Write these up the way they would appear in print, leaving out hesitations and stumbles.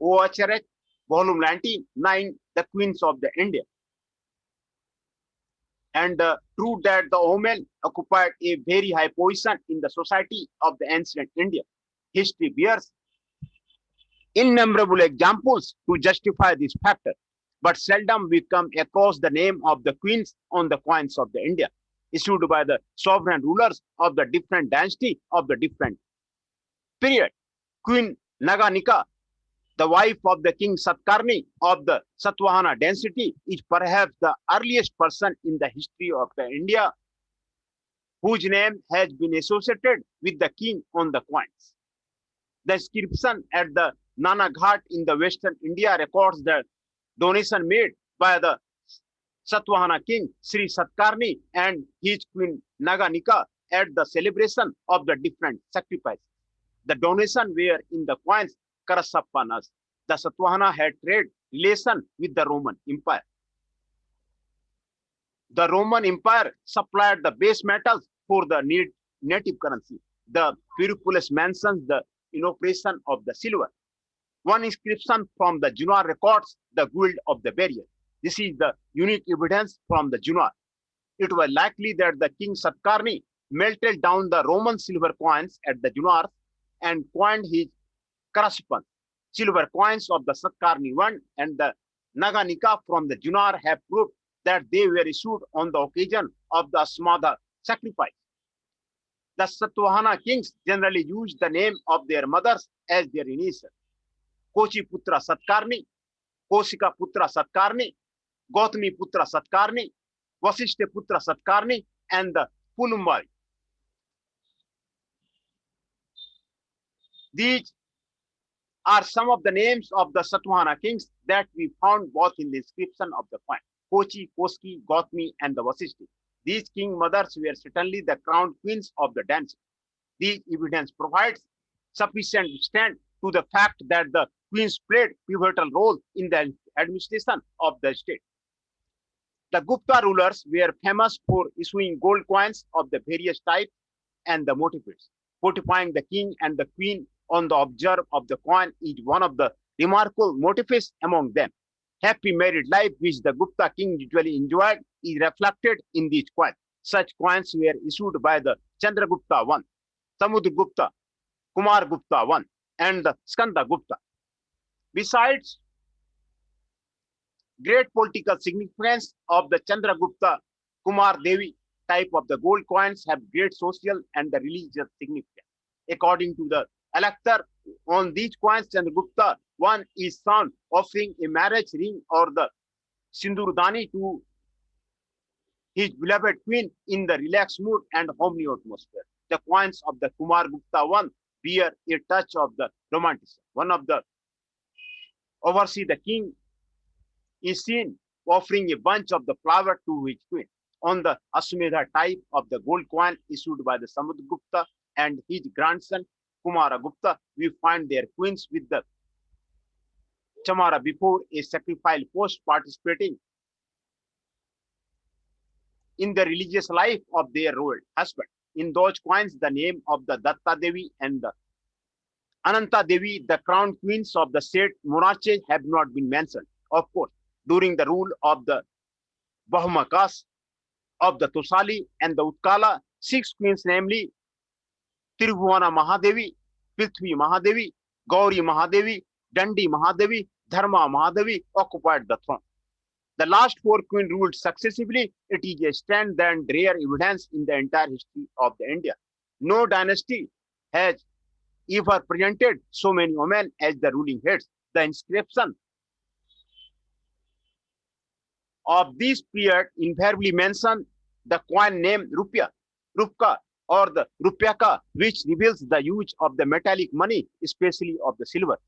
OHRH, volume 99, The Queens of the India. And true that the women occupied a very high position in the society of the ancient India. History bears innumerable examples to justify this factor, but seldom we come across the name of the queens on the coins of the India, issued by the sovereign rulers of the different dynasty of the different period. Queen Naganika, the wife of the king Satkarni of the Satvahana dynasty, is perhaps the earliest person in the history of the India whose name has been associated with the king on the coins. The inscription at the Nana Ghat in the western India records the donation made by the Satvahana king Sri Satkarni and his queen Naganika at the celebration of the different sacrifices. The donation were in the coins Karasappanas. The Satvahana had trade relation with the Roman Empire. The Roman Empire supplied the base metals for the native currency. The Periplus mentions the inauguration of the silver. One inscription from the Junor records the guild of the barrier. This is the unique evidence from the Junor. It was likely that the king Satkarni melted down the Roman silver coins at the Junor and coined his Karaspan. Silver coins of the Satkarni I and the Naganika from the Junor have proved that they were issued on the occasion of the Asmadha sacrifice. The Satvahana kings generally used the name of their mothers as their initial. Kochi Putra Satkarni, Kosika Putra Satkarni, Gautami Putra Satkarni, Vasishta Putra Satkarni, and the Pulumbari. These are some of the names of the Satvahana kings that we found both in the inscription of the coin. Kochi, Koski, Gautami, and the Vasishti. These king mothers were certainly the crowned queens of the dance. This evidence provides sufficient stand to the fact that the queens played pivotal role in the administration of the state. The Gupta rulers were famous for issuing gold coins of the various types and the motifs. Fortifying the king and the queen on the obverse of the coin is one of the remarkable motifs among them. Happy married life which the Gupta king usually enjoyed is reflected in these coins. Such coins were issued by the Chandragupta I, Samudragupta, Kumar Gupta I, and the Skanda Gupta. Besides great political significance of the Chandragupta Kumar Devi type of the gold coins have great social and the religious significance. According to the elector on these coins, Chandragupta I is found offering a marriage ring or the Sindurdani to his beloved queen in the relaxed mood and homely atmosphere. The coins of the Kumar Gupta I bear a touch of the romanticism. One of the overseas, the king is seen offering a bunch of the flower to his queen. On the Aswamedha type of the gold coin issued by the Samudragupta and his grandson Kumara Gupta, we find their queens with the Chamara before a sacrificial post participating in the religious life of their royal husband. In those coins, the name of the Datta Devi and the Ananta Devi, the crown queens of the state monarchy, have not been mentioned. Of course, during the rule of the Bahumakas, of the Tosali and the Utkala, 6 queens, namely Tirubhuvana Mahadevi, Prithvi Mahadevi, Gauri Mahadevi, Dandi Mahadevi, Dharma Mahadevi occupied the throne. The last 4 queens ruled successively. It is a stand and rare evidence in the entire history of the India. No dynasty has ever presented so many women as the ruling heads. The inscription of this period invariably mention the coin name Rupya, Rupka, or the Rupyaka, which reveals the use of the metallic money, especially of the silver.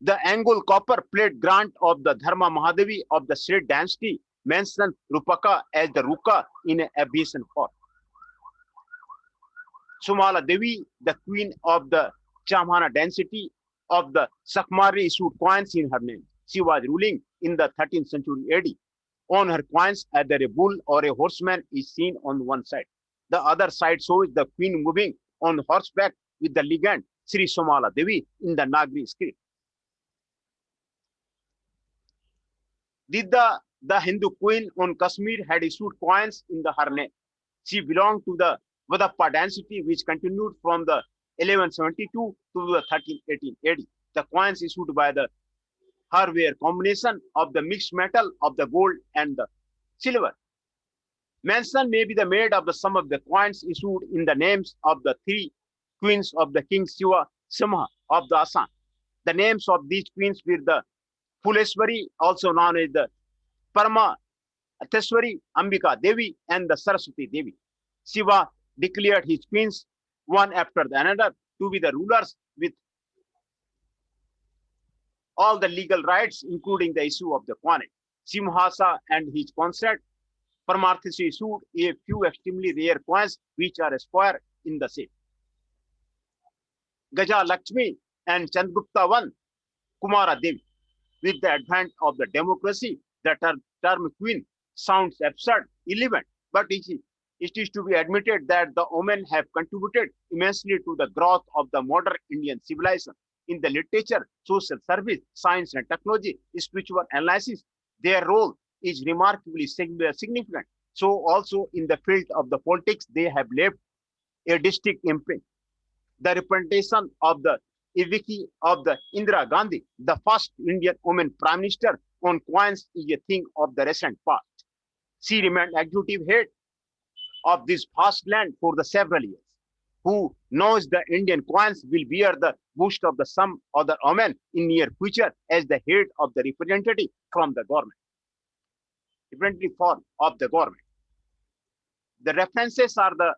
The Angul copper plate grant of the Dharma Mahadevi of the Sri dynasty mentioned Rupaka as the Ruka in an abbreviation form. Sumala Devi, the queen of the Chamhana dynasty of the Sakmari, issued coins in her name. She was ruling in the 13th century AD. On her coins, either a bull or a horseman is seen on one side. The other side shows the queen moving on horseback with the legend Sri Somala Devi in the Nagri script. Did the Hindu queen on Kashmir had issued coins in her name. She belonged to the Vadappa dynasty, which continued from the 1172 to the 1318 AD. The coins issued by her were combination of the mixed metal of the gold and the silver. Mention may be the made of the sum of the coins issued in the names of the three queens of the King Shiva Simha of the Assam. The names of these queens were the Phuleshwari, also known as the Parma Ateswari, Ambika Devi, and the Saraswati Devi. Shiva declared his queens one after the another to be the rulers with all the legal rights, including the issue of the coinage. Simhasa and his consort Paramarthisi issued a few extremely rare coins which are square in the shape. Gaja Lakshmi and Chandragupta I, Kumara Devi. With the advent of the democracy, the term queen sounds absurd, irrelevant, but it is to be admitted that the women have contributed immensely to the growth of the modern Indian civilization. In the literature, social service, science and technology, spiritual analysis, their role is remarkably significant. So also in the field of the politics, they have left a distinct imprint. The representation of the effigy of the Indira Gandhi, the first Indian woman prime minister on coins, is a thing of the recent past. She remained executive head of this vast land for the several years. Who knows the Indian coins will bear the boost of the some other woman in near future as the head of the representative from the government, representative form of the government. The references are the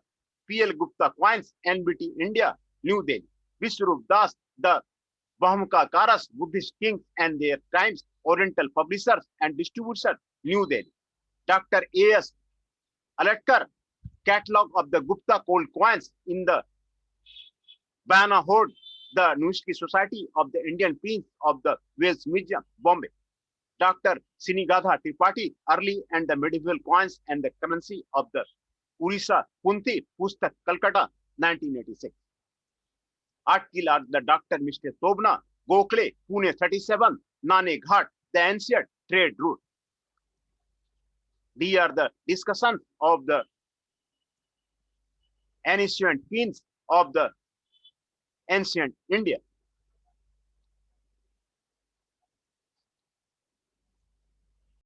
P.L. Gupta coins, NBT India, New Delhi, Vishwarup Das, the Bahmuka Karas, Buddhist kings and their times, Oriental publishers and distributors, New Delhi. Dr. A.S. Alatkar, catalog of the Gupta gold coins in the Bana Hoard, the Nushki Society of the Indian Prince of the Wales Museum, Bombay. Dr. Sinigadha Tripathi, early and the medieval coins and the currency of the Urisa Punti, Pustak, Calcutta, 1986. Article are the Dr. Mr. Tobna, Gokhale, Pune 37, Nane Ghat, the ancient trade route. These are the discussion of the ancient kings of the ancient India.